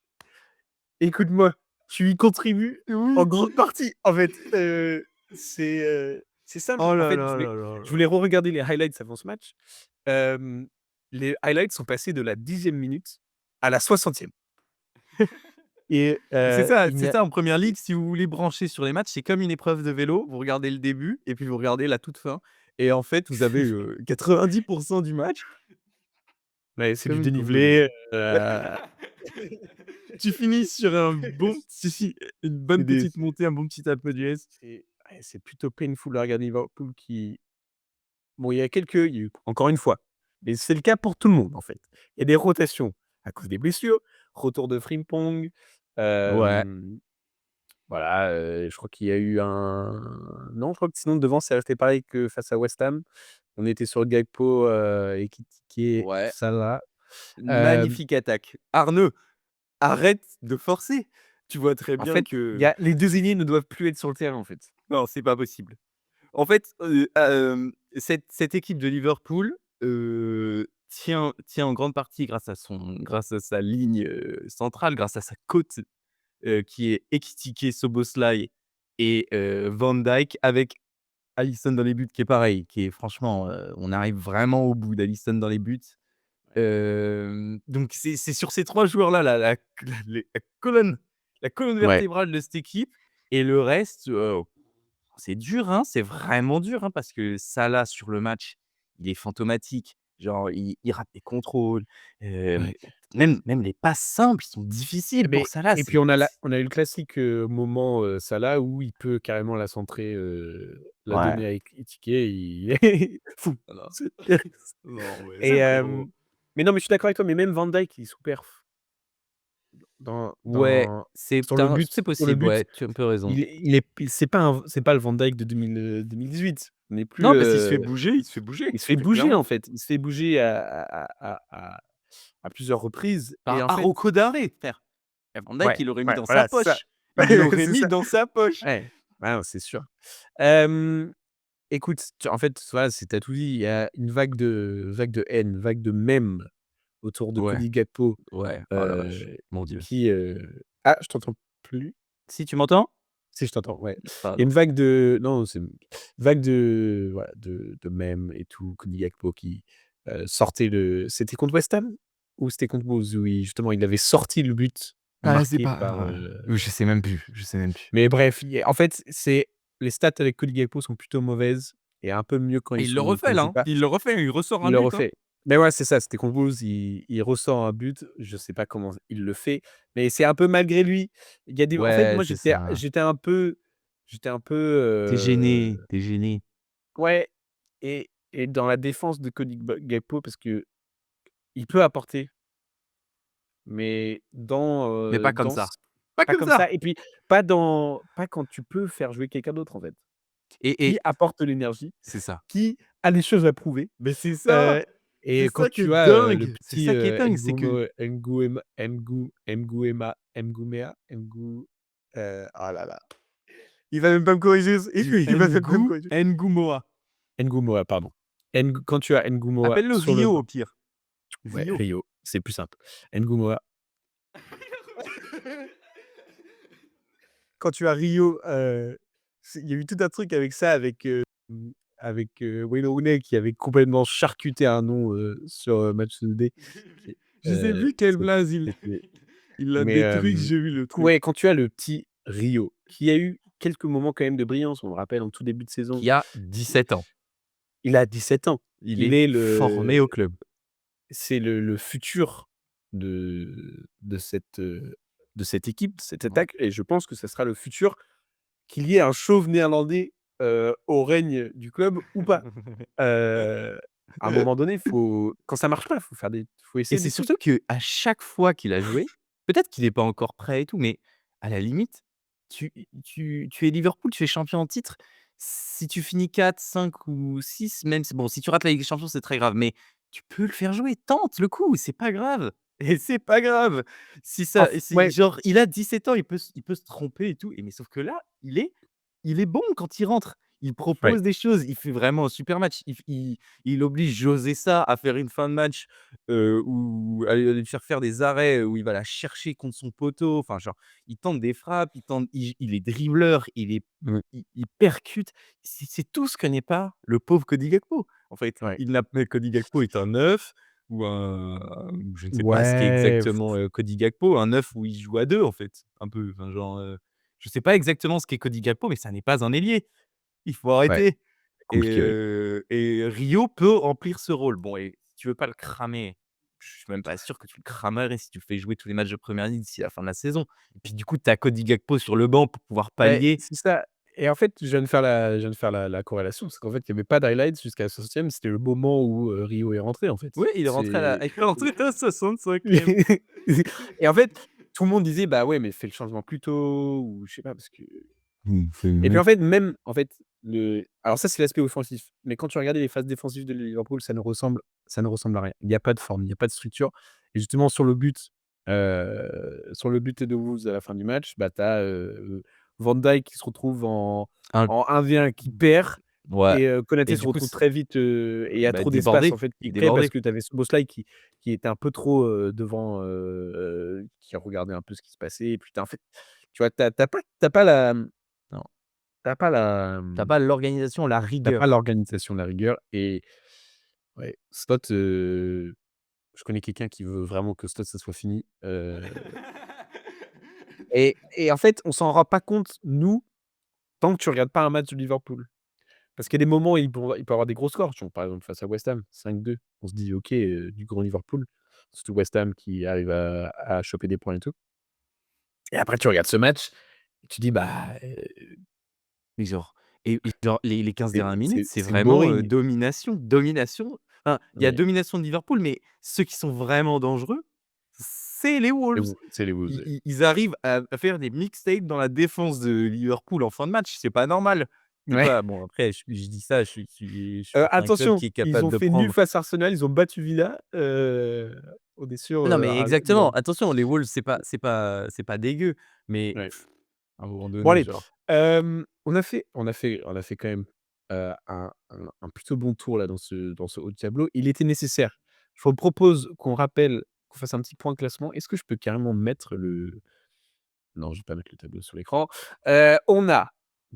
écoute-moi, tu y contribues en Oui. grande partie. En fait, c'est simple. Oh En là fait, là là là je là. voulais re-regarder les highlights avant ce match. Hem, les highlights sont passés de la 10e minute à la 60e et il n'y C'est a ça en première ligue, si vous voulez brancher sur les matchs, c'est comme une épreuve de vélo. Vous regardez le début et puis vous regardez la toute fin et en fait, vous avez, 90 du match ouais, c'est du comme une vélo. dénivelé, Tu finis sur un bon si, une c'est bonne des petite montée, un bon petit Alpe d'Huez. c'est ouais, c'est plutôt painful à regarder Liverpool qui bon, il y a eu encore une fois, mais c'est le cas pour tout le monde, en fait. Il y a des rotations à cause des blessures, retour de Frimpong, Ouais, hem, voilà, je crois qu'il y a eu un non, je crois que sinon devant, c'est resté pareil que face à West Ham. On était sur Gakpo, Ekitike, ouais. Salah. Hem, Magnifique attaque. Arnaud, arrête de forcer. Tu vois très En bien fait, il y que a les 2 ailiers ne doivent plus être sur le terrain, en fait. non, c'est pas possible. En fait, cette équipe de Liverpool, tient en grande partie grâce à sa ligne, centrale, grâce à sa côte, qui est Ekitike, Szoboszlai et Van Dijk avec Alisson dans les buts qui est pareil, qui est franchement, on arrive vraiment au bout d'Alisson dans les buts. Donc c'est sur ces 3 joueurs-là, la colonne Ouais. vertébrale de cette équipe et le reste, c'est dur, hein, c'est vraiment dur, hein, parce que Salah sur le match, il est fantomatique. Genre il rate des contrôles, hem, Ouais. même les passes simples sont difficiles pour Mais Salah, et puis c'est on a eu le classique, moment, Salah où il peut carrément la centrer, la ouais. donner à Ekitike, il fou. Non, C'est non, mais et c'est trop. mais non, mais je suis d'accord avec toi, mais même Van Dijk, il est sous-perf dans Ouais, c'est sur le possible, but, ouais, tu as un peu raison. c'est pas le Van Dijk de 2018. On n'est plus, Non, parce qu'il se fait bouger, il se fait très bouger, clairement. en fait. Il se fait bouger à plusieurs reprises et Par en fait Araujo Daré, frère. Et Van Dijk, ouais, il l'aurait mis ouais, dans sa voilà, c'est ça. poche. Il l'aurait C'est mis ça. dans sa poche. Ouais, ouais, non, c'est sûr. Hem, Écoute, en fait, voilà, tu tout dit. Il y a une vague de haine, vague de mèmes autour de Ouais, Cody Gakpo, ouais, oh la vache, heu, mon Dieu. qui, ah, je t'entends plus? Si, tu m'entends? Si, je t'entends, ouais. Il y a Pardon. une vague de non, c'est vague de voilà, de mèmes et tout, Cody Gakpo qui, sortait le c'était contre West Ham? Ou c'était contre Wolves? Où justement, il avait sorti le but Ah, c'est marqué pas par, je sais même plus, je sais même plus. mais bref, il y a en fait, c'est les stats avec Cody Gakpo sont plutôt mauvaises et un peu mieux quand Et ils il le sont quand refait ils là, jouent hein, pas. il le refait, il ressort un Il le but, hein. refait. Mais ouais, c'est ça, c'était contre Wolves, il ressort un but, je sais pas comment il le fait, mais c'est un peu malgré lui. Il y a des en fait, Ouais, moi, c'est ça. j'étais un peu, Tu es gêné, tu es gêné. ouais et dans la défense de Cody Gakpo parce qu'il peut apporter, mais Mais pas comme dans ça. c Pas pas comme comme ça! ça et puis pas quand tu peux faire jouer quelqu'un d'autre, en fait. Qui Et apporte de l'énergie, c'est ça. qui a des choses à prouver, Mais c'est heu ça! et C'est quand ça qui est tu as, le dingue! C'est petit, ça qui est dingue, c'est que oh là là, il va même pas me corriger, il va même pas me corriger. N'Gou N'Goumoa, pardon. Quand tu as N'Goumoa appelle-le sur le Rio banc, au pire. ouais, Rio. Rio, c'est plus simple. N'Goumoa, quand tu as Rio, il y a eu tout un truc avec ça, avec, Wayne Rooney qui avait complètement charcuté un nom, sur, Matchday. Qui Je sais plus quelle blaze il c'était il l'a mais détruit, j'ai vu le truc. ouais, quand tu as le petit Rio, qui a eu quelques moments quand même de brillance, on le rappelle en tout début de saison, Qui a 17 ans. il a 17 ans. Il Il est est formé au club. c'est le futur de cette équipe, de cette Ouais. attaque et je pense que ça sera le futur qu'il y ait un chauve néerlandais, au règne du club ou pas. Heu, à un moment donné, faut quand ça marche pas, faut Et essayer c'est des trucs. surtout qu'à chaque fois qu'il a joué, peut-être qu'il est pas encore prêt et tout, mais à la limite, tu es Liverpool, tu es champion en titre. Si tu finis 4, 5 ou 6, même si bon, si tu rates la Ligue des champions, c'est très grave, mais tu peux le faire jouer. Tente le coup, c'est pas grave et c'est pas grave. Si ça Enf c'est Ouais, genre, il a 17 ans, il peut se tromper et tout et mais sauf que là, il est bon quand il rentre. Il ouais, propose des choses, il fait vraiment un super match. Il oblige José Sa à faire une fin de match ou à lui faire faire des arrêts où il va la chercher contre son poteau. Enfin, genre, il tente des frappes, il est dribbleur, mmh, il percute. C'est tout ce que n'est pas le pauvre Cody Gakpo. En fait, ouais. il n'a mais Cody Gakpo est un neuf ou je ne sais pas ce qu'est Ouais, exactement, Cody Gakpo, un neuf où il joue à 2 en fait, un peu. Enfin, genre, je sais pas exactement ce qu'est Cody Gakpo, mais ça n'est pas un ailier. Il faut ouais, arrêter compliqué, ouais. et Rio peut remplir ce rôle. Bon et si tu veux pas le cramer, je suis même pas sûr que tu le cramerais si tu le fais jouer tous les matchs de première ligue d'ici la fin de la saison et puis du coup, tu as Cody Gakpo sur le banc pour pouvoir Beh, pallier. c'est ça et en fait, je viens de faire la corrélation, parce qu'en fait, il y avait pas d'highlights jusqu'à la 60e, c'était le moment où, Rio est rentré, en fait. Oui, il est rentré à la C'est il est rentré à la 65e. et en fait, tout le monde disait: «Bah, ouais, mais fais le changement plus tôt» ou je sais pas parce que Mmh, c'est et puis, vrai. en fait, même en fait Alors ça, c'est l'aspect offensif, mais quand tu regardais les phases défensives de Liverpool, ça ne ressemble à rien. Il y a pas de forme, il y a pas de structure et justement sur le but de Wolves à la fin du match, bah, tu as, Van Dijk qui se retrouve Un en 1v1 qui perd Ouais et Konaté et se du coup, retrouve très vite, et il y a bah, trop d'espace en débordé, fait qui est créé parce débordé. que tu avais Szoboszlai qui était un peu trop, devant, qui regardait un peu ce qui se passait et puis tu en fait, tu vois, tu as pas la, Non, tu pas la, tu pas l'organisation, la tu pas rigueur. l'organisation, la rigueur et ouais, Slot, je connais quelqu'un qui veut vraiment que Slot ça soit fini, et en fait, on s'en rend pas compte, nous, tant que tu regardes pas un match de Liverpool. Parce qu'il y a des moments où il peut avoir des gros scores, tu vois? Par exemple, face à West Ham, 5-2. On se dit: «OK, du grand Liverpool». Surtout West Ham qui arrive à choper des points et tout et après tu regardes ce match et tu dis: «Bah, Mais genre et genre les 15 c'est dernières minutes, c'est c'est c'est vraiment, boring». domination, domination. Enfin, il y a Ouais, domination de Liverpool, mais ceux qui sont vraiment dangereux, c'est les Wolves. c'est les Wolves, ouais. Ils arrivent à faire des mixtapes dans la défense de Liverpool en fin de match, c'est pas normal. C'est Ouais. pas bon après je dis ça, je supporte un club Attention, qui est ils capable ont de fait nul prendre face à Arsenal, ils ont battu Villa, on est sûr, non mais à exactement, Liverpool. attention les Wolves c'est pas dégueu, mais Ouais. à un moment Bon donné allez, genre on a fait quand même, un plutôt bon tour là dans ce haut de tableau. Il était nécessaire. Je vous propose qu'on rappelle, qu'on fasse un petit point classement. Est-ce que je peux carrément mettre le non, je vais pas mettre le tableau sur l'écran. On a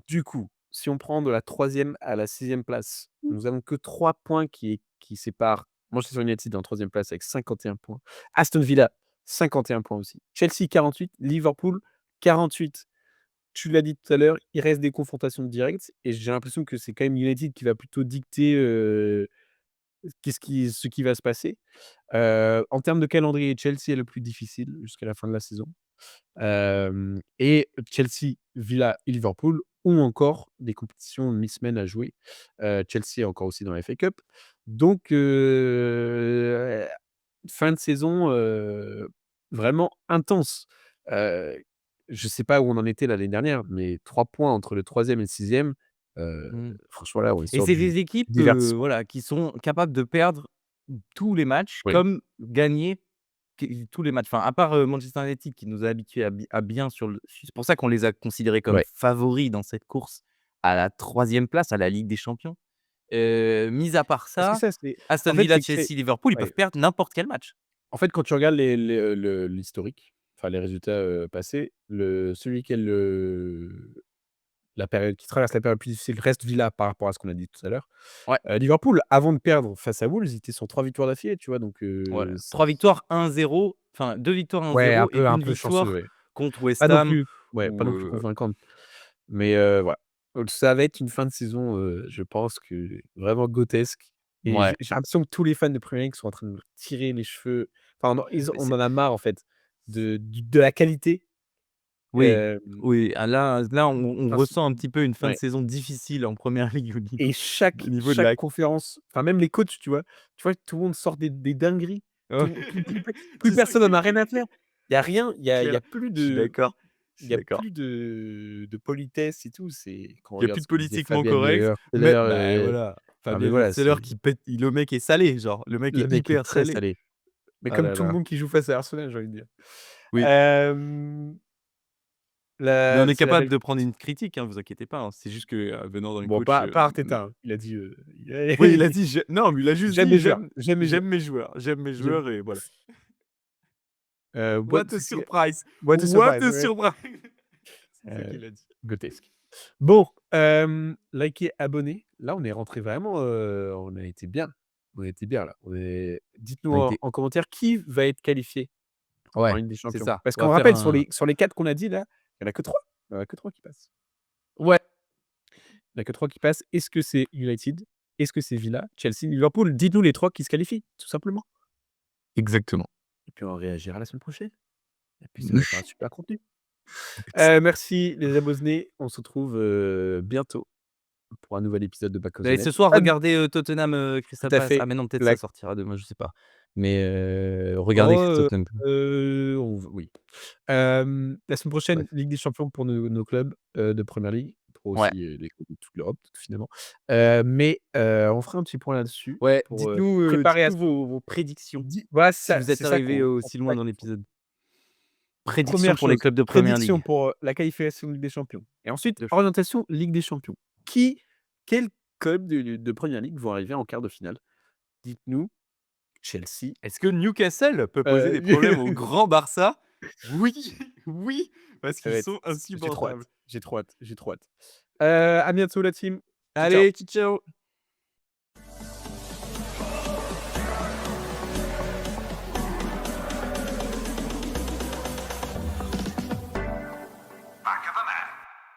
du coup, si on prend de la troisième à la sixième place, nous avons que 3 points qui séparent Manchester United en troisième place avec 51 points. Aston Villa, 51 points aussi. Chelsea 48, Liverpool 48. Tu l'as dit tout à l'heure, il reste des confrontations directes et j'ai l'impression que c'est quand même United qui va plutôt dicter, ce qui va se passer. En termes de calendrier, Chelsea est le plus difficile jusqu'à la fin de la saison. Et Chelsea, Villa et Liverpool ont encore des compétitions mi-semaine à jouer. Chelsea est encore aussi dans la FA Cup. Donc fin de saison, vraiment intense. Heu, je sais pas où on en était l'année dernière, mais 3 points entre le troisième et le sixième, mmh. franchement là, on Et sort c'est du des équipes, divertissement. voilà, qui sont capables de perdre tous les matchs Oui, comme gagner tous les matchs. Enfin, à part, Manchester United qui nous a habitués à bien sur le c'est pour ça qu'on les a considérés comme ouais. favoris dans cette course à la troisième place, à la Ligue des Champions. Mis à part C'est ça, ça, Aston en fait, Villa, c'est que c'est Chelsea, Liverpool, ils peuvent ouais. perdre n'importe quel match. En fait, quand tu regardes l'historique, enfin les résultats, passés, celui qui est la période qui traverse la période plus difficile reste Villa par rapport à ce qu'on a dit tout à l'heure. Ouais, Liverpool, avant de perdre face à Wolves, ils étaient sur 3 victoires d'affilée, tu vois? Donc voilà. c 3 victoires, 1-0, enfin 2 victoires, ouais, 1-0 et un une peu chanceux, victoire ouais. contre Pas West non Ham plus ouais, pas où, non plus convaincante. Mais voilà. Donc ça va être une fin de saison, je pense que vraiment grotesque et j'ai ouais. j'ai l'impression que tous les fans de Premier League sont en train de tirer les cheveux. Enfin, non, on C'est en a marre, en fait, de la qualité. Oui, Hem, oui, ah là, on enfin, c ressent un petit peu une fin de ouais saison difficile en première ligue et au chaque niveau de chaque la conférence, enfin même les coachs, tu vois? Tu vois, tout le monde sort des dingueries. ouais. Plus C'est ça, personne en a rien à faire. Il y a rien, il y a clair. plus Je suis de d'accord, je il suis y a d'accord. plus de politesse et tout. C'est quand on Il y a regarde plus de ce que disait politiquement Fabien correct, Müller tout à mais l'heure, bah, voilà, non mais Fabien voilà, Metzeler c'est qui pète le mec est salé, genre, le mec le est mec est hyper très salé. salé. Mais Ah comme là tout le là, monde qui joue face à Arsenal, j'ai envie de dire. oui, Hem, mais on est c'est la capable belle de prendre une critique, hein, vous inquiétez pas, hein. C'est juste que, venant d'un bon, coach, pas Arteta, hein. Il a dit, oui, il a dit: «J'ai» non, mais il a juste «J'aime dit: mes joueurs, j'aime mes joueurs, j'aime mes j'aime» joueurs et voilà». what What a c'est qui surprise! what a What surprise, a ouais, surprise! C'est ça heu, qu'il a dit. grotesque. Bon, likez, abonnez. Là, on est rentré vraiment, on a été bien. On a été bien là. Dites-nous On a en été commentaire qui va être qualifié en ouais, Ligue des c'est Champions? ça. Parce On qu'on va faire rappelle sur un les 4 qu'on a dit là, il y en a que 3. Il y en a que 3 qui passent. ouais, Il y en a que 3 qui passent. Est-ce que c'est United? Est-ce que c'est Villa, Chelsea, Liverpool? Dites-nous les 3 qui se qualifient, tout simplement. exactement. Et puis on réagira la semaine prochaine. Et puis ça va être un super contenu. Merci les abonnés. On se retrouve, bientôt pour un nouvel épisode de Back of the Et ce Net. soir, Pas d regardez, Tottenham, Tout Crystal à Palace. Ah fait. mais non, peut-être ça La sortira demain, je sais pas. Mais regardez oh, Tottenham. on v oui. La semaine prochaine, Bref. Ligue des champions pour nos clubs, de Première Ligue. pour Ouais. aussi, les clubs de toute l'Europe, finalement. On fera un petit point là-dessus Ouais, pour, préparer à dites-nous vos prédictions, voilà, si vous êtes c'est ça arrivés qu'on aussi loin ça dans qu'il faut. l'épisode. Prédictions 1 pour les chose, clubs de première prédiction ligue pour, la qualification Ligue des champions et ensuite de champ orientation Ligue des champions. Quels clubs de première ligue vont arriver en quart de finale? Dites-nous. Chelsea, Est-ce que Newcastle peut poser des problèmes au grand Barça? Oui, oui, parce ça qu'ils va être sont j'ai trop hâte, insupportables. j'ai trop hâte, j'ai trop hâte. À bientôt la team. Ciao, ciao. Allez, ciao.